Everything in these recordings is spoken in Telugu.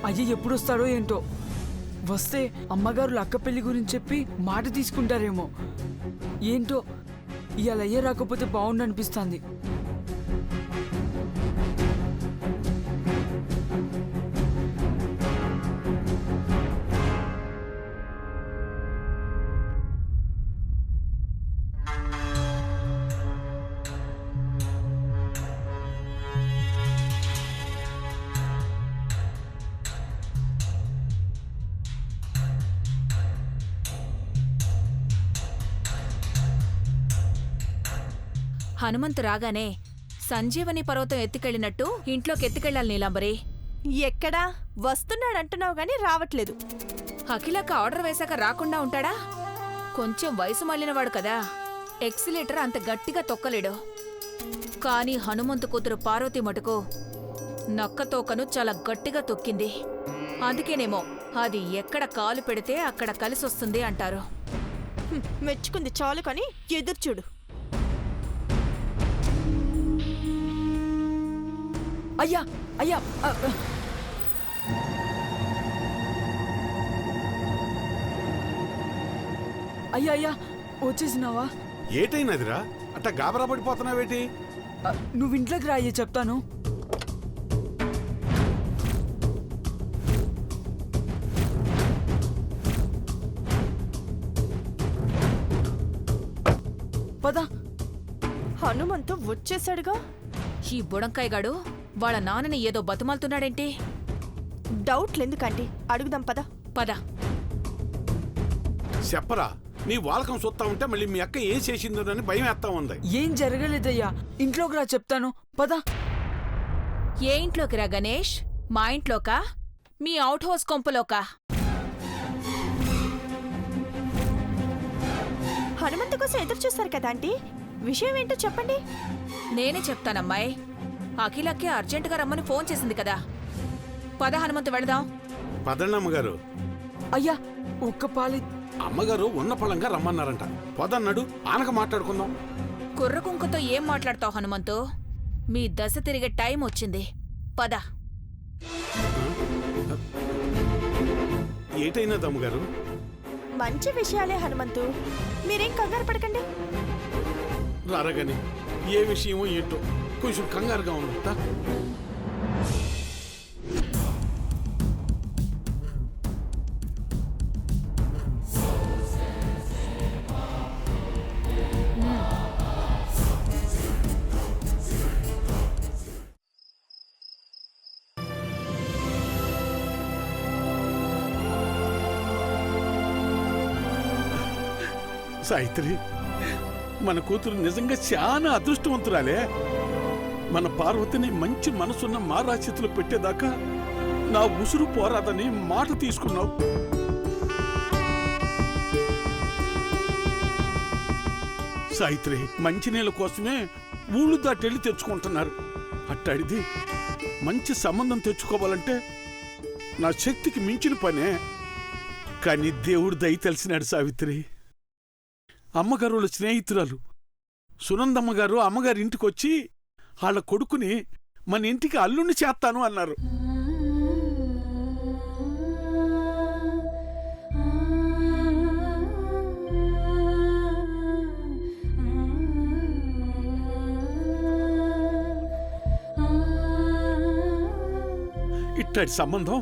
అయ్య ఎప్పుడొస్తాడో ఏంటో. వస్తే అమ్మగారు అక్క పెళ్లి గురించి చెప్పి మాట తీసుకుంటారేమో. ఏంటో ఇవాళ అయ్యే రాకపోతే బాగుండనిపిస్తుంది. హనుమంతు రాగానే సంజీవని పర్వతం ఎత్తుకెళ్ళినట్టు ఇంట్లోకి ఎత్తుకెళ్ళాలి నీలాంబరి. ఎక్కడా వస్తున్నాడంటున్నావు గాని రావట్లేదు. అఖిలక్క ఆర్డర్ వేశాక రాకుండా ఉంటాడా? కొంచెం వయసు మళ్ళినవాడు కదా, ఎక్సిలేటర్ అంత గట్టిగా తొక్కలేడు. కాని హనుమంతు కూతురు పార్వతి మటుకు నక్కతోకను చాలా గట్టిగా తొక్కింది. అందుకేనేమో అది ఎక్కడ కాలు పెడితే అక్కడ కలిసొస్తుంది అంటారు. మెచ్చుకుంది చాలు కాని ఎదురుచూడు. అయ్యా అయ్యా అయ్యా అయ్యా వచ్చేసినావా? ఏటైనదిరా అట్ట గాబరా పడిపోతున్నావేటి? నువ్వు ఇంట్లోకి రా అయ్యా, చెప్తాను. పద. హనుమంతు వచ్చేసాడుగా. ఈ బుడంకాయగాడు వాళ్ళ నాన్నని ఏదో బతుమాలుతున్నాడేంటి? డౌట్లెందుకంటే అడుగుదాం పద. పద. చెప్పరా, నీ వాలకం చూస్తా ఉంటే మళ్ళీ మీ అక్క ఏం చేసిందని భయం వేస్తా ఉంది. ఏం జరగలేదయ్యా, ఇంట్లోకి రా చెప్తాను. పద. ఏ ఇంట్లోకి రా గణేష్? మా ఇంట్లోకా? మీ అవుట్ హౌస్ కొంపలోకా? హనుమంతు కోసం ఎదురు చూస్తారు కదా ఆంటీ, విషయం ఏంటో చెప్పండి. నేనే చెప్తానమ్మాయి. అఖిలకి అర్జెంటుగా రమ్మని ఫోన్ చేసింది కదా. పద హనుమంతు వెళదాం. పదండి అమ్మగారు. అయ్యా ఒక్క పాలి. అమ్మగారు ఉన్న పళంగా రమ్మన్నారంట. పదన్నాడు, ఆనక మాట్లాడుకుందాం. కుర్ర కుంకుతో ఏం మాట్లాడతావు హనుమంతు? మీ దశ తిరిగే టైం వచ్చింది. పద. ఏటైనది అమ్మగారు? మంచి విషయాలే హనుమంతు, మీరేం కంగారు పడకండి. రారగాని ఏ విషయమో ఏంటో కొంచెం కంగారుగా ఉందా? సాయిత్రి, మన కూతురు నిజంగా చాలా అదృష్టవంతురాలే. మన పార్వతిని మంచి మనసున్న మారాచితులు పెట్టేదాకా నా ఉసురు పోరాదని మాట తీసుకున్నావు. సాయిత్రి, మంచినీళ్ళ కోసమే ఊళ్ళు దాటెళ్ళి తెచ్చుకుంటున్నారు. అట్టాడిది మంచి సంబంధం తెచ్చుకోవాలంటే నా శక్తికి మించిన పనే. కానీ దేవుడు దయ తెలిసినాడు సావిత్రి. అమ్మగారు స్నేహితురాలు సునందమ్మగారు అమ్మగారి ఇంటికొచ్చి వాళ్ళ కొడుకుని మన ఇంటికి అల్లుణ్ణి చేస్తాను అన్నారు. ఇట్టటి సంబంధం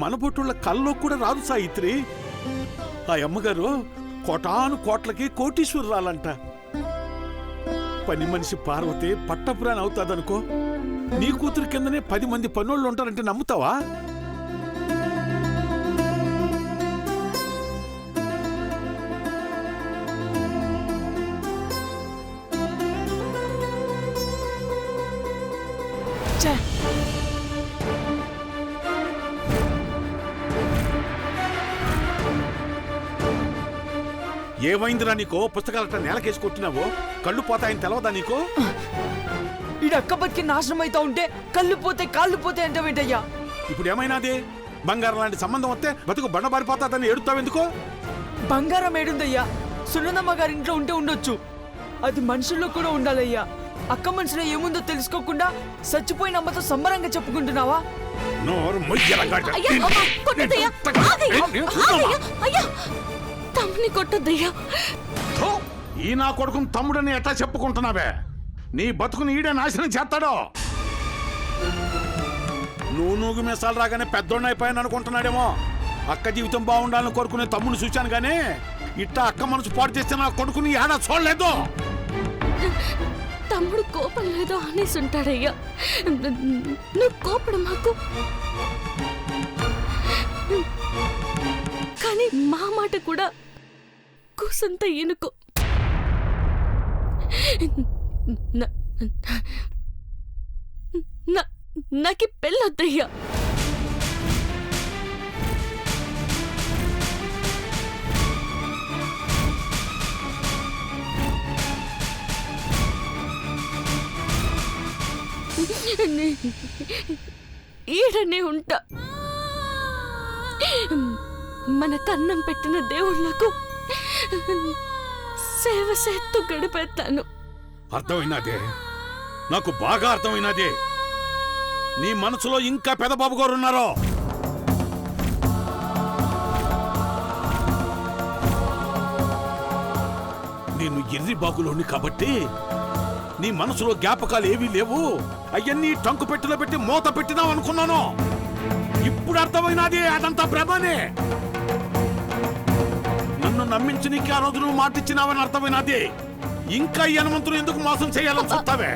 మన బొట్టుళ్ళ కల్లో కూడా రాదు సాయిత్రి. ఆ అమ్మగారు కోటాను కోట్లకి కోటీశ్వరురాలంట. పని మనిషి పార్వతి పట్టపురాని అవుతాదనుకో. నీ కూతురు కిందనే 10 మంది పనోళ్ళు ఉంటారంటే నమ్ముతావా? ఏమైందిరా నీకో? పుస్తకాలట నేలకేసి కొట్టినావో కళ్ళు పోతాయని తెలవదా నీకో? ఈ అక్క బతికి నాశనం అవుతా ఉంటే కళ్ళు పోతే కాళ్ళు పోతే అంటావేంటయ్యా? ఇప్పుడు ఏమైనాది? బంగారం లాంటి సంబంధం వస్తే బతుకు బండబారిపోతాదని ఏడుతావెందుకో? బంగారం ఏడుందయ్యా? సునందమ్మ గారి ఇంట్లో ఉంటే ఉండొచ్చు, అది మనుషుల్లో కూడా ఉండాలయ్యా. అక్క మనసులో ఏముందో తెలుసుకోకుండా చచ్చిపోయిన అమ్మతో సంబరంగా చెప్పుకుంటున్నావా? నోరు మొయ్యలగాడ. అయ్యా, అమ్మా, కొట్టొద్దయ్యా. ఆగయ్యా, ఆగయ్యా. అయ్యా, తమ్ముని కొట్టొద్దయ్యా. థూ, ఈ నా కొడుకుని తమ్ముడని ఎట్లా చెప్పుకుంటున్నావే? నీ బతుకుని ఈడే నాశనం చేస్తాడో. నూనూగు మీసాలు రాగానే పెద్దోడిని అయిపోయాను అనుకుంటున్నాడేమో. అక్క జీవితం బాగుండాలని కోరుకునే తమ్ముని చూశాను గానీ ఇట్టా అక్క మనసు పాడు చేస్తే నా కొడుకుని ఏడా చూడలేదు. తమ్ముడు కోపం లేదో అనేసి ఉంటాడయ్యా. నువ్వు కోపడు మాకు, కానీ మా మాట కూడా కూసంత ఎనుకో. నాకు పెళ్ళొద్దయ్యా. ఈడనే ఉంటా. మన కన్నం పెట్టిన దేవుళ్లకు సేవ చేస్తూ గడిపేస్తాను. అర్థమైనదే, నాకు బాగా అర్థమైనదే. నీ మనసులో ఇంకా పెదబాబు గారు ఉన్నారో. నేను ఎర్రి బాగులోని కాబట్టి నీ మనసులో జ్ఞాపకాలు ఏవీ లేవు. అవన్నీ టంకు పెట్టిలో పెట్టి మూత పెట్టినావు అనుకున్నాను. ఇప్పుడు అర్థమైనది అదంతా భ్రమనే. నన్ను నమ్మించి నీకు ఆ రోజు నువ్వు మాటిచ్చినావని అర్థమైనది. ఇంకా ఈ హనుమంతుడు ఎందుకు మోసం చేయాలని చూస్తావే?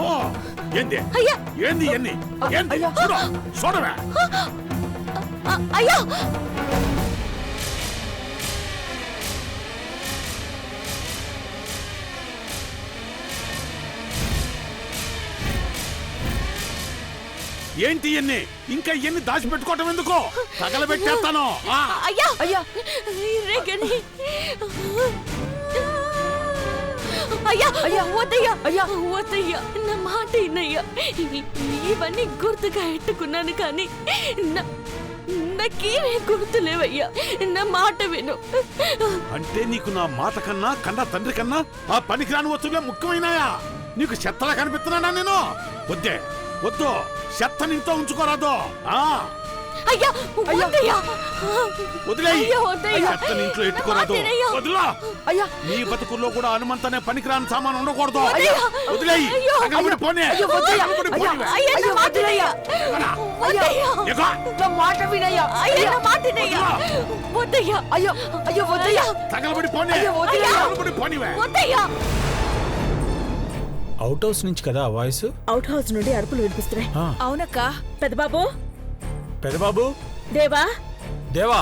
ఓ, ఏంది ఏంది ఎన్ని ఏంది చూడవే. అయ్యా, ఏంటి ఎన్ని ఇంకా ఎన్ని దాచిపెట్టుకోవటం ఎందుకు? తగలబెట్టేస్తాను. అయ్యా, అయ్యా, రేగని. అయ్యా, అయ్యా, వద్దయ్యా, అయ్యా, వద్దయ్యా. నా మాట వినయ్యా. ఇవన్నీ గుర్తుగా ఎట్టుకున్నాను కానీ నాకేమీ గుర్తులేవయ్యా. నా మాట విను. అంటే నీకు నా మాట కన్నా కన్నా తండ్రి కన్నా ఆ పనికిరాని వస్తువులే ముఖ్యమైనాయా? నీకు చెత్తలా కనిపిస్తున్నానా నేను? వద్దే, వద్దు. చెత్త నీతో ఉంచుకోరాదు. అయ్యా, వద్దయ్యా. వదిలేయ్. అయ్యా, వద్దయ్యా. చెత్త ఇంట్లో ఎట్టుకోరాదు. వదిలా. అయ్యా, నీ బతుకుల్లో కూడా హనుమంతనే పనికిరాని సామాన్ ఉండకూడదు. వద్దయ్యా. వదిలేయ్. అయ్యో, తగలబడి పోనీ. అయ్యో, వద్దయ్యా. తగలబడి పోనీవే. అయ్యా, నా మాట వినయ్యా. వద్దయ్యా. ఇగో. నా మాట వినయ్యా. అయ్యా, నా మాట వినయ్యా. వద్దయ్యా. అయ్యో, అయ్యో, వద్దయ్యా. తగలబడి పోనీ. అయ్యో, వదిలేయ్. తగలబడి పోనీవే. వద్దయ్యా. అవుట్ హౌస్ నుంచి కదా వాయిస్? అవుట్ హౌస్ నుండి అరుపులు వినిపిస్తున్నాయి. అవునక్క. పెద్దబాబు, పెదబాబు, దేవా, దేవా.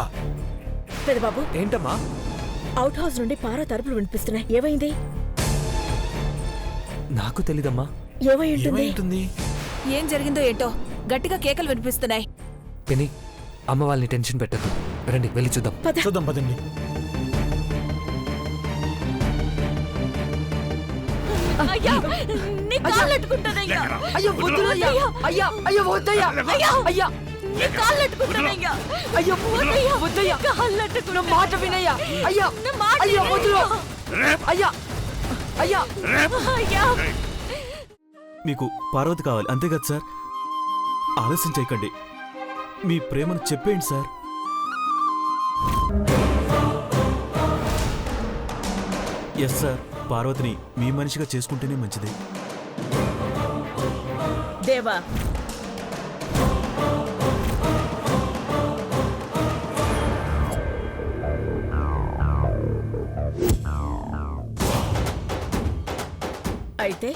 పెద్దబాబు, ఏంటమ్మా? అవుట్ హౌస్ నుండి పార్వతి అరుపులు వినిపిస్తున్నాయి. ఏమైంది? నాకు తెలీదమ్మా. ఏమై ఉంటుంది? ఏమైంటుంది? ఏం జరిగిందో ఏంటో గట్టిగా కేకలు వినిపిస్తున్నాయి. పెని, అమ్మ వాళ్ళని టెన్షన్ పెట్టద్దు. రండి వెళ్ళి చూద్దాం. చూద్దాం పదండి. అయ్యా, నీ కాళ్ళు అట్టుకుంటానయ్యా. అయ్యో, వద్దులయ్యా. అయ్యా, అయ్యో, వద్దయ్యా. అయ్యా, అయ్యా, నీ కాళ్ళు అట్టుకుంటానయ్యా. అయ్యో, వద్దయ్యా, వద్దయ్యా. కాళ్ళు అట్టుకున్న మాట వినయ్యా. అయ్యా, నా మాట అయ్యా, వద్దు. అయ్యా, అయ్యా, అయ్యా. మీకు పార్వతి కావాలి అంతే కదా సార్? ఆలస్యం చేయకండి, మీ ప్రేమను చెప్పేయండి సార్. ఎస్ సార్, పార్వతిని మీ మనిషిగా చేసుకుంటేనే మంచిది. దేవా, అయితే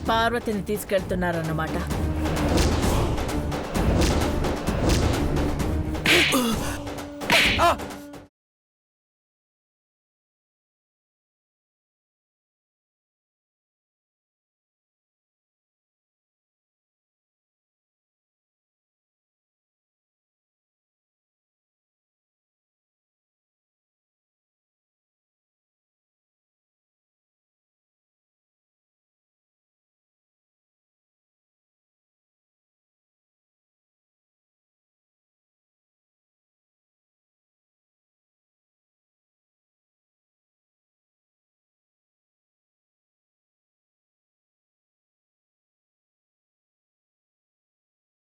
పార్వతిని తీసుకెళ్తున్నారన్నమాట.